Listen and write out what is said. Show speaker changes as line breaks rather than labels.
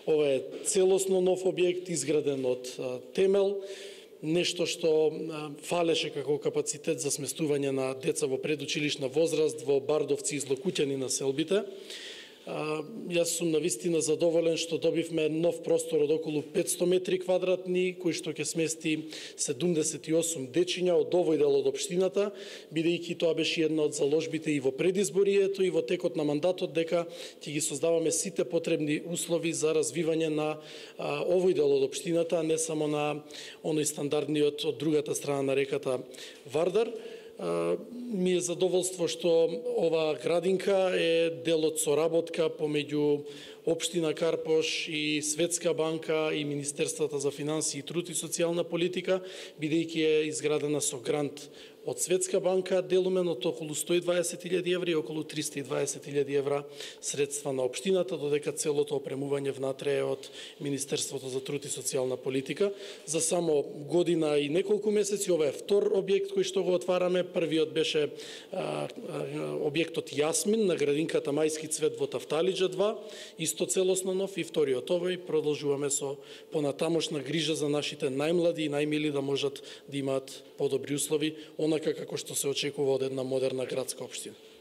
Ова е целосно нов објект изграден од темел, нешто што фалеше како капацитет за сместување на деца во предучилишна возраст во Бардовци и Злокуќани на селбите. Јас сум навистина задоволен што добивме нов простор од околу 500 метри квадратни, кој што ќе смести 78 дечиња од овој дел од општината, бидејќи тоа беше една од заложбите и во предизборието и во текот на мандатот, дека ќе ги создаваме сите потребни услови за развивање на овој дел од општината, а не само на оној стандардниот од другата страна на реката Вардар. Ми е задоволство што ова градинка е дел од соработка помеѓу Општина Карпош и Светска банка и Министерството за финансии, труд и социјална политика, бидејќи е изградена со грант од Светска банка, делумен од околу 120.000 евра и околу 320.000 евра средства на општината, додека целото опремување внатре е од Министерството за труд и социјална политика. За само година и неколку месеци ова е втор објект кој што го отвараме. Првиот беше објектот Јасмин на градинката Мајски цвет во Тафталиџа 2, исто целосно нов, и вториот овој продолжуваме со понатамошна грижа за нашите најмлади и најмили да можат да имаат подобри услови, онака како што се очекува од една модерна градска општина.